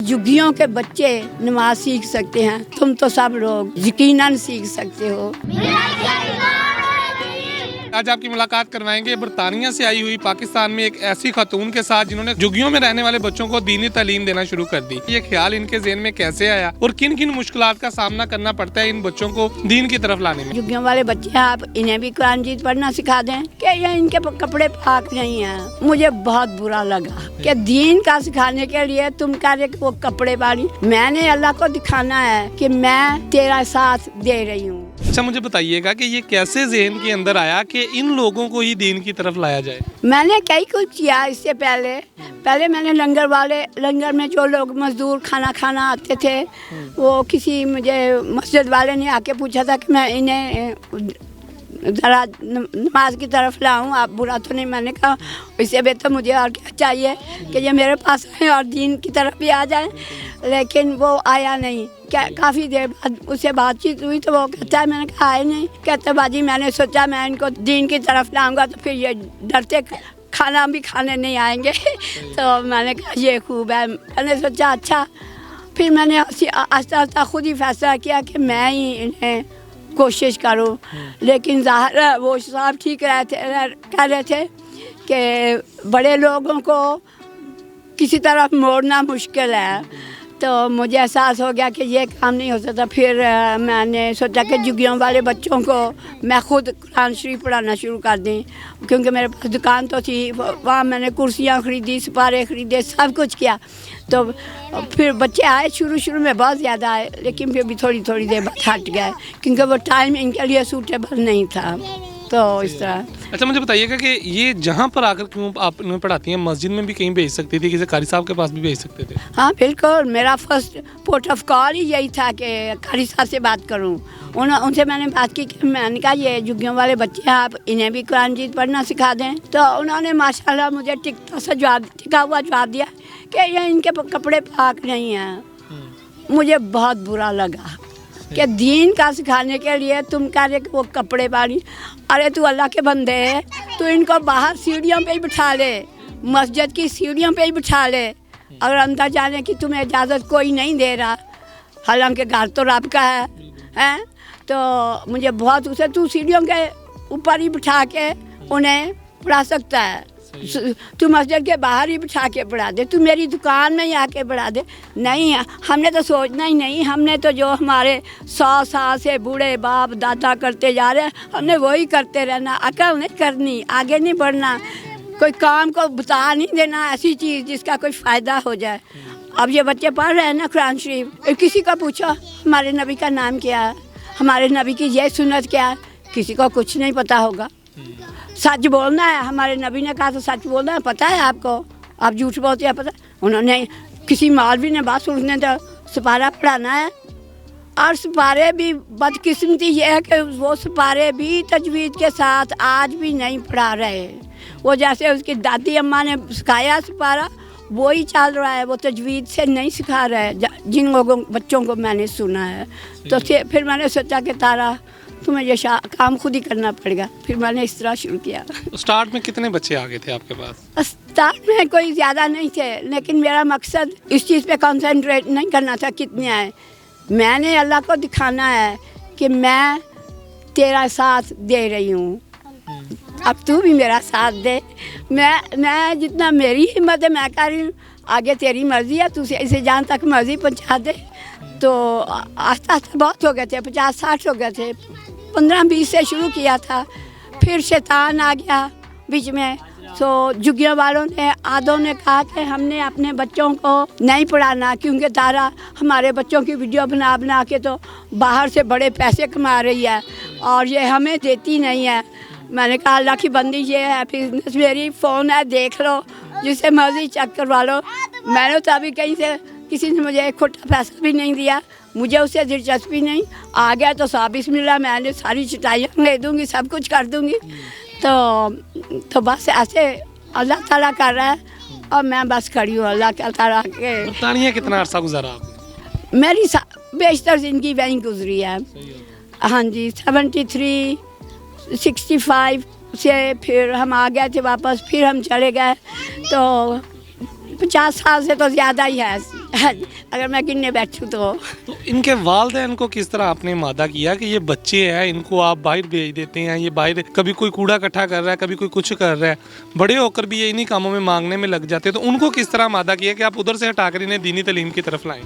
झुग्गियों के बच्चे नमाज सीख सकते हैं, तुम तो सब लोग यकीनन सीख सकते हो। आज आपकी मुलाकात करवाएंगे बरतानिया से आई हुई पाकिस्तान में एक ऐसी खातून के साथ जिन्होंने झुग्गियों में रहने वाले बच्चों को दीनी तालीम देना शुरू कर दी। ये ख्याल इनके ज़हन में कैसे आया और किन किन मुश्किलात का सामना करना पड़ता है इन बच्चों को दीन की तरफ लाने में। झुग्गियों वाले बच्चे हैं, आप इन्हें भी कुरान मजीद पढ़ना सिखा दें कि ये इनके कपड़े पाक नहीं है। मुझे बहुत बुरा लगा कि दीन का सिखाने के लिए तुम कह रहे वो कपड़े वाली, मैंने अल्लाह को दिखाना है कि मैं तेरा साथ दे रही हूँ। अच्छा, मुझे बताइएगा कि ये कैसे ज़हन के अंदर आया कि इन लोगों को ही दीन की तरफ लाया जाए। मैंने कई कुछ किया इससे पहले मैंने लंगर में जो लोग मजदूर खाना आते थे, वो किसी मुझे मस्जिद वाले ने आके पूछा था कि मैं इन्हें ज़रा नमाज की तरफ लाऊं, आप बुरा तो नहीं। मैंने कहा इससे बेहतर मुझे और क्या चाहिए कि ये मेरे पास आए और दीन की तरफ भी आ जाए, लेकिन वो आया नहीं। क्या काफ़ी देर बाद उससे बातचीत हुई तो वो कहता है, मैंने कहा आए नहीं, कहता बाजी मैंने सोचा मैं इनको दीन की तरफ लाऊंगा तो फिर ये डरते खाना भी खाने नहीं आएंगे। तो मैंने कहा ये खूब है। मैंने सोचा अच्छा, फिर मैंने आस्ता आस्ता खुद ही फैसला किया कि मैं ही इन्हें कोशिश करूं। लेकिन ज़ाहिर है वो साहब ठीक कह रहे थे कि बड़े लोगों को किसी तरफ मोड़ना मुश्किल है। तो मुझे एहसास हो गया कि ये काम नहीं हो सकता। फिर मैंने सोचा कि झुग्गियों वाले बच्चों को मैं खुद कुरान शरीफ पढ़ाना शुरू कर दी, क्योंकि मेरे पास दुकान तो थी, वहाँ मैंने कुर्सियाँ ख़रीदी, सिपारे ख़रीदे, सब कुछ किया। तो फिर बच्चे आए, शुरू में बहुत ज़्यादा आए, लेकिन फिर भी थोड़ी देर बाद हट गए क्योंकि वो टाइम इनके लिए सूटेबल नहीं था। तो इस तरह। अच्छा, मुझे बताइएगा कि ये जहाँ पर आकर क्यों आप इन्हें पढ़ाती हैं, मस्जिद में भी कहीं भेज सकती थी, किसी कारी साहब के पास भी भेज सकते थे? हाँ बिल्कुल, मेरा फर्स्ट पोर्ट ऑफ कॉल ही यही था कि कारी साहब से बात करूँ। उनसे मैंने बात की कि मैंने कहा ये झुग्गियों वाले बच्चे हैं, आप इन्हें भी कुरान मजीद पढ़ना सिखा दें। तो उन्होंने माशाल्लाह मुझे टिका हुआ जवाब दिया कि ये इनके कपड़े पाक नहीं हैं। मुझे बहुत बुरा लगा कि दीन का सिखाने के लिए तुम कह रहे कि वो कपड़े वाली, अरे तू अल्लाह के बंदे है, तू इनको बाहर सीढ़ियों पे ही बिठा ले, मस्जिद की सीढ़ियों पे ही बिठा ले। अगर अंदर जाने की तुम्हें इजाज़त कोई नहीं दे रहा, हालांकि घर तो रब का है? तो मुझे बहुत उसे तू सीढ़ियों के ऊपर ही बिठा के उन्हें पढ़ा सकता है, तू मस्जिद के बाहर ही बिठा के पढ़ा दे, तू मेरी दुकान में ही आके पढ़ा दे। नहीं, हमने तो सोचना ही नहीं, हमने तो जो हमारे 100 साल से बूढ़े बाप दादा करते जा रहे हैं, हमने वही करते रहना, अकल नहीं करनी, आगे नहीं बढ़ना, कोई काम को बता नहीं देना ऐसी चीज़ जिसका कोई फ़ायदा हो जाए। अब ये बच्चे पढ़ रहे हैं ना कुरान शरीफ, किसी को पूछो हमारे नबी का नाम क्या है, हमारे नबी की ये सुन्नत क्या है, किसी को कुछ नहीं पता होगा। सच बोलना है, हमारे नबी ने कहा तो सच बोलना है, पता है आपको, आप झूठ बोलते हैं पता। उन्होंने किसी मौलवी ने बात सुनने तो सिपारा पढ़ाना है, और सिपारे भी बदकिस्मती ये है कि वो सिपारे भी तजवीज़ के साथ आज भी नहीं पढ़ा रहे। वो जैसे उसकी दादी अम्मा ने सिखाया सिपारा, वो ही चल रहा है, वो तजवीज़ से नहीं सिखा रहे जिन लोगों बच्चों को मैंने सुना है। तो फिर मैंने सोचा कि तारा तुम्हें ये काम खुद ही करना पड़ेगा। फिर मैंने इस तरह शुरू किया। स्टार्ट में कितने बच्चे आ गए थे आपके पास? स्टार्ट में कोई ज़्यादा नहीं थे, लेकिन मेरा मकसद इस चीज़ पे कंसंट्रेट नहीं करना था कितने आए। मैंने अल्लाह को दिखाना है कि मैं तेरा साथ दे रही हूँ, अब तू भी मेरा साथ दे। मैं जितना मेरी हिम्मत है मैं कर रही हूँ, आगे तेरी मर्ज़ी है, तू इसे जहाँ तक मर्ज़ी पहुँचा दे। तो आस्ता आस्ता बहुत हो गए थे, 50-60 हो गए थे। 15-20 से शुरू किया था, फिर शैतान आ गया बीच में। तो झुग्गियों वालों ने आधों ने कहा कि हमने अपने बच्चों को नहीं पढ़ाना, क्योंकि तारा हमारे बच्चों की वीडियो बना के तो बाहर से बड़े पैसे कमा रही है और ये हमें देती नहीं है। मैंने कहा अल्लाह की बंदी ये है, फिर मेरी फ़ोन है देख लो, जिससे मर्ज़ी चेक करवा लो। मैंने तो अभी कहीं से किसी ने मुझे एक खोटा पैसा भी नहीं दिया, मुझे उससे दिलचस्पी नहीं। आ गया तो साबिस मिला, मैंने सारी चटाइयाँ ले दूँगी, सब कुछ कर दूँगी। तो बस ऐसे अल्लाह ताला कर रहा है और मैं बस खड़ी हूँ अल्लाह ताला के। बरतानिया कितना अर्सा गुजारा आपने? मेरी बेशतर ज़िंदगी वहीं गुजरी है। हाँ जी, 73 65 से फिर हम आ गए थे वापस, फिर हम चले गए, तो 50 साल से तो ज़्यादा ही है। अगर मैं गिनने बैठूँ तो इनके वालिदैन को किस तरह आपने मादा किया कि ये बच्चे हैं, इनको आप बाहर भेज देते हैं, ये बाहर कभी कोई कूड़ा इकट्ठा कर रहा है, कभी कोई कुछ कर रहा है, बड़े होकर भी ये इन्हीं कामों में मांगने में लग जाते हैं, तो उनको किस तरह मादा किया कि आप उधर से हटाकर इन्हें दीनी तालीम की तरफ लाएं?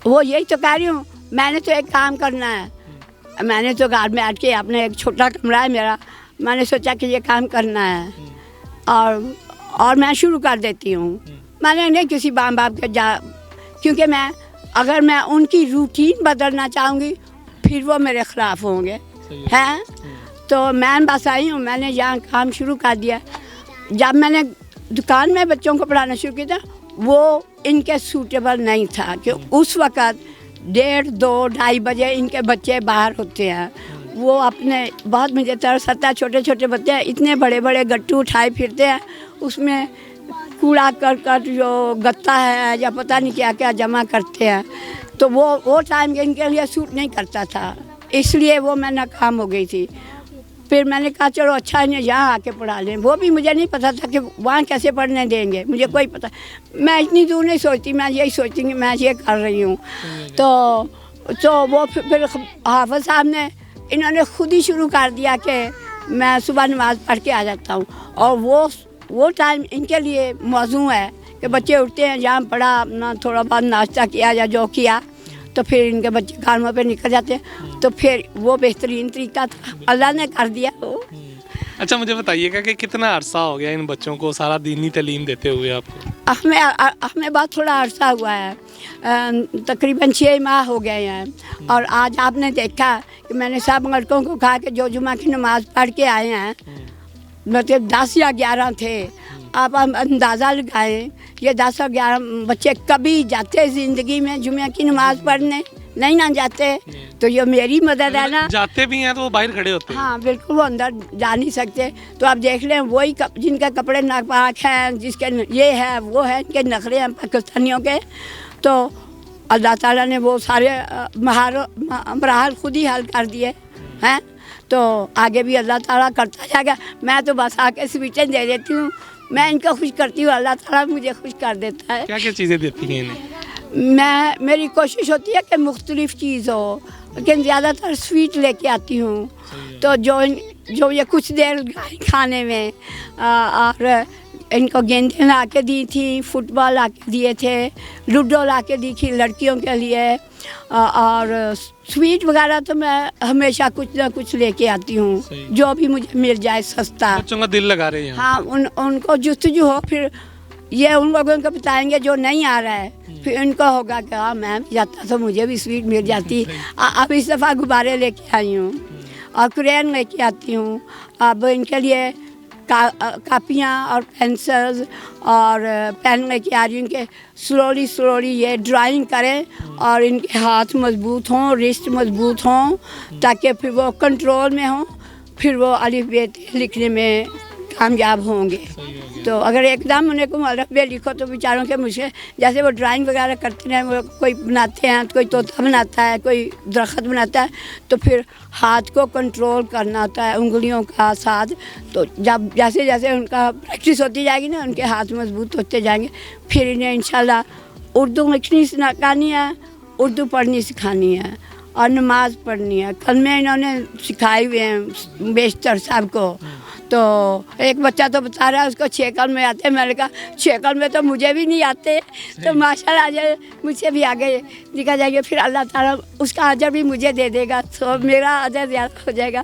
वो यही तो कह रही हूँ, मैंने तो एक काम करना है, मैंने तो घर में आके अपने एक छोटा कमरा है मेरा, मैंने सोचा कि ये काम करना है और मैं शुरू कर देती हूँ। मैंने नहीं किसी माँ बाप के क्योंकि अगर मैं उनकी रूटीन बदलना चाहूँगी फिर वो मेरे ख़िलाफ़ होंगे, हैं। तो मैं बस आई हूँ, मैंने यहाँ काम शुरू कर दिया। जब मैंने दुकान में बच्चों को पढ़ाना शुरू किया था वो इनके सूटेबल नहीं था कि उस वक़्त 1:30, 2, 2:30 बजे इनके बच्चे बाहर होते हैं। वो अपने बहुत मुझे तरस आता है, छोटे छोटे बच्चे हैं, इतने बड़े बड़े गट्टू उठाए फिरते हैं, उसमें कूड़ा करकट जो गत्ता है या पता नहीं क्या क्या जमा करते हैं, तो वो टाइम इनके लिए सूट नहीं करता था, इसलिए वो मैं नाकाम हो गई थी। फिर मैंने कहा चलो अच्छा इन्हें यहाँ आके पढ़ा लें। वो भी मुझे नहीं पता था कि वहाँ कैसे पढ़ने देंगे, मुझे कोई पता, मैं इतनी दूर नहीं सोचती, मैं यही सोचती कि मैं ये कर रही हूँ। तो वो फिर हाफ़िज़ साहब ने इन्होंने खुद ही शुरू कर दिया कि मैं सुबह नमाज़ पढ़ के आ जाता हूँ, और वो टाइम इनके लिए मौजू है कि बच्चे उठते हैं, जहाँ पढ़ा अपना थोड़ा बहुत नाश्ता किया या जो किया, तो फिर इनके बच्चे कामों पे निकल जाते हैं, तो फिर वो बेहतरीन तरीका था, अल्लाह ने कर दिया वो। अच्छा मुझे बताइएगा कि कितना अरसा हो गया इन बच्चों को सारा दीनी तालीम देते हुए आपको? हमें बहुत थोड़ा अरसा हुआ है, तकरीबन 6 माह हो गए हैं। और आज आपने देखा कि मैंने सब लड़कों को कहा कि जो जुमा की नमाज़ पढ़ के आए हैं, मतलब 10 या 11 थे, आप अंदाज़ा लगाएं ये 10 और 11 बच्चे कभी जाते ज़िंदगी में जुमे की नमाज़ पढ़ने? नहीं ना जाते। तो ये मेरी मदद है ना, जाते भी हैं तो वो बाहर खड़े होते हैं। हाँ बिल्कुल, वो अंदर जा नहीं सकते। तो आप देख लें वही जिनके कपड़े नापाक हैं, जिसके ये है वो है, इनके नखरे हैं पाकिस्तानियों के, तो अल्लाह ताला ने वो सारे मराहल खुद ही हल कर दिए हैं। तो आगे भी अल्लाह ताला करता जाएगा। मैं तो बस आके स्वीटें दे देती हूँ, मैं इनको खुश करती हूँ, अल्लाह ताला मुझे खुश कर देता है। क्या क्या चीज़ें देती हैं इन्हें? मेरी कोशिश होती है कि मुख्तलिफ़ चीज़ हो, लेकिन ज़्यादातर स्वीट लेके आती हूँ। तो जो ये कुछ देर खाने में और इनको गेंदें ला के दी थी, फुटबॉल ला के दिए थे, लूडो ला के दी थी लड़कियों के लिए, और स्वीट वगैरह तो मैं हमेशा कुछ ना कुछ लेके आती हूँ, जो भी मुझे मिल जाए सस्ता। बच्चों का दिल लगा रहे हैं। हाँ, उनको जुस्तजू हो, फिर ये उन लोगों को बताएंगे जो नहीं आ रहा है, फिर इनको होगा कि हाँ मैं जाता तो मुझे भी स्वीट मिल जाती। अब इस दफ़ा गुब्बारे लेके आई हूँ और कुरैन लेके आती हूँ। अब इनके लिए कापियाँ और पेंसिल्स और पेन लेके आ रही हूँ कि स्लोली ये ड्राइंग करें और इनके हाथ मजबूत हों, रिस्ट मजबूत हों, ताकि फिर वो कंट्रोल में हों, फिर वो अलिफ बे लिखने में कामयाब होंगे। तो अगर एकदम उन्हें को अलिफ बे लिखो तो बेचारों के मुझे, जैसे वो ड्राइंग वगैरह करते हैं, वो कोई बनाते हैं, कोई तोता बनाता है, कोई दरख्त बनाता है, तो फिर हाथ को कंट्रोल करना होता है, उंगलियों का साथ। तो जब जैसे जैसे उनका प्रैक्टिस होती जाएगी ना, उनके हाथ मजबूत होते जाएंगे, फिर इन्हें इंशाल्लाह उर्दू लिखनी सिखानी है, उर्दू पढ़नी सिखानी है और नमाज़ पढ़नी है। कल में इन्होंने सिखाए हुए हैं बेशतर साहब को। तो एक बच्चा तो बता रहा है उसको 6 कलमे आते हैं। मैंने कहा 6 कलमे तो मुझे भी नहीं आते, तो माशाल्लाह आज मुझसे भी आगे लिखा जाएगा, फिर अल्लाह ताला उसका अजर भी मुझे दे देगा, तो मेरा अजर ज़्यादा हो जाएगा।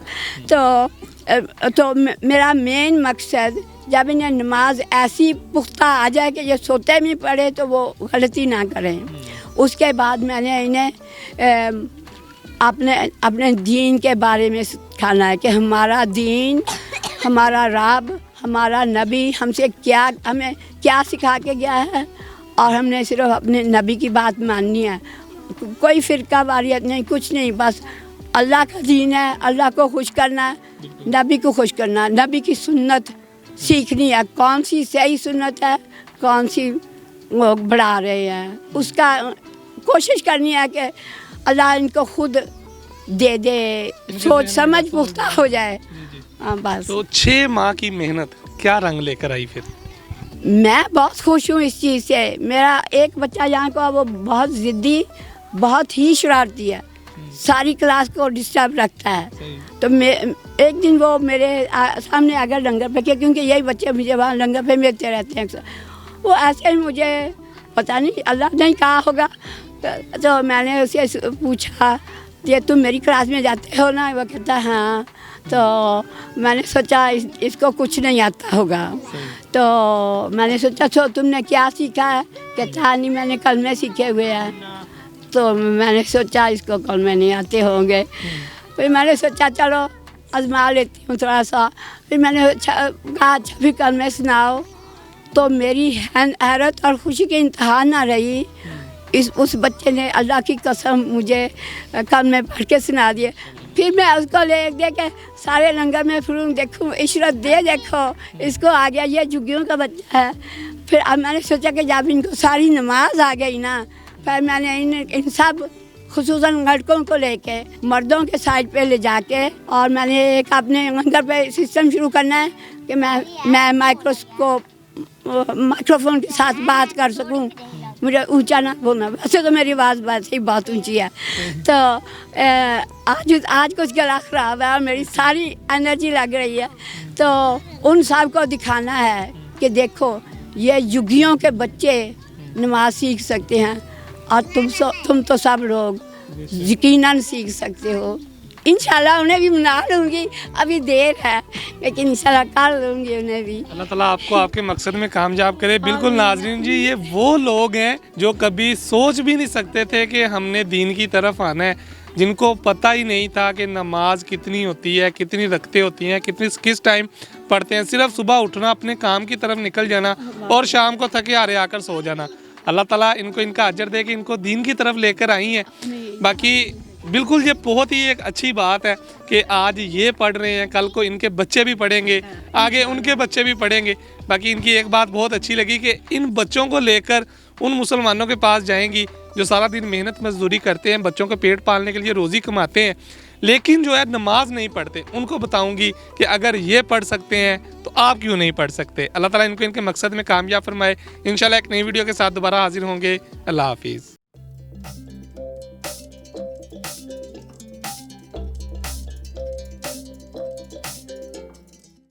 तो मेरा मेन मकसद, जब इन्हें नमाज ऐसी पुख्ता आ जाए कि ये सोते में पढ़े तो वो गलती ना करें, उसके बाद मैंने इन्हें अपने दीन के बारे में सिखाना है कि हमारा दीन, हमारा रब, हमारा नबी हमें क्या सिखा के गया है, और हमने सिर्फ अपने नबी की बात माननी है। कोई फ़िरका वारियत नहीं, कुछ नहीं, बस अल्लाह का दीन है, अल्लाह को खुश करना है, नबी को खुश करना है, नबी की सुन्नत सीखनी है, कौन सी सही सुन्नत है, कौन सी वो बढ़ा रहे हैं, उसका कोशिश करनी है कि अल्लाह इनको खुद दे दे, सोच समझ पुख्ता हो जाए। बस। तो 6 माह की मेहनत क्या रंग लेकर आई फिर? मैं बहुत खुश हूँ इस चीज़ से। मेरा एक बच्चा यहाँ का वो बहुत ज़िद्दी, बहुत ही शरारती है, सारी क्लास को डिस्टर्ब रखता है। तो मैं एक दिन वो मेरे सामने आकर लंगर पे किया, क्योंकि यही बच्चे मुझे वहाँ लंगर पे मिलते रहते हैं अक्सर। वो ऐसे ही मुझे पता नहीं अल्लाह ने कहा होगा, तो मैंने उसे पूछा ये तुम मेरी क्लास में जाते हो ना? वो कहता हाँ। तो मैंने सोचा इसको कुछ नहीं आता होगा, तो मैंने सोचा तो तुमने क्या सीखा है? कहता नहीं मैंने कलमे सीखे हुए हैं। तो मैंने सोचा इसको कलमे नहीं आते होंगे। फिर मैंने सोचा चलो आजमा लेती हूँ थोड़ा सा। फिर मैंने कहा अच्छा भी कलमे सुनाओ। तो मेरी हैरत और खुशी की इंतहा ना रही। उस बच्चे ने अल्लाह की कसम मुझे कलमे पढ़ के सुना दिए। फिर मैं उसको ले के सारे लंगर में फिरूँ, देखूँ इशरत दे, देखो इसको आ गया, ये झुग्गियों का बच्चा है। फिर अब मैंने सोचा कि जब इनको सारी नमाज आ गई ना, फिर मैंने इन सब खुसूसन लड़कों को लेके मर्दों के साइड पे ले जाके, और मैंने एक अपने लंगर पे सिस्टम शुरू करना है कि मैं माइक्रोफोन के साथ बात कर सकूं, मुझे ऊंचा ना बोलना। वैसे तो मेरी आवाज़ वैसे ही बहुत ऊंची है। तो आज कुछ गला खराब है और मेरी सारी एनर्जी लग रही है। तो उन सब को दिखाना है कि देखो ये युगियों के बच्चे नमाज सीख सकते हैं, और तुम तो सब लोग यकीनन सीख सकते हो। इंशाल्लाह उन्हें भी मना लूँगी, अभी देर है लेकिन इंशाल्लाह कर लूँगी उन्हें भी। अल्लाह ताला आपको आपके मकसद में कामयाब करे। बिल्कुल नाज़रीन जी, ये वो लोग हैं जो कभी सोच भी नहीं सकते थे कि हमने दीन की तरफ आना है, जिनको पता ही नहीं था कि नमाज कितनी होती है, कितनी रखते होती हैं, किस टाइम पढ़ते हैं। सिर्फ सुबह उठना, अपने काम की तरफ निकल जाना और शाम को थके हारे आकर सो जाना। अल्लाह ताला इनको इनका अजर दे कि इनको दीन की तरफ लेकर आई हैं। बाकी बिल्कुल ये बहुत ही एक अच्छी बात है कि आज ये पढ़ रहे हैं, कल को इनके बच्चे भी पढ़ेंगे, आगे उनके बच्चे भी पढ़ेंगे। बाकी इनकी एक बात बहुत अच्छी लगी कि इन बच्चों को लेकर उन मुसलमानों के पास जाएंगी जो सारा दिन मेहनत मजदूरी करते हैं, बच्चों को पेट पालने के लिए रोज़ी कमाते हैं, लेकिन जो है नमाज नहीं पढ़ते। उनको बताऊंगी कि अगर ये पढ़ सकते हैं तो आप क्यों नहीं पढ़ सकते। अल्लाह ताला इनको इनके मकसद में कामयाब फरमाए। इंशाल्लाह एक नई वीडियो के साथ दोबारा हाजिर होंगे। अल्लाह हाफिज़।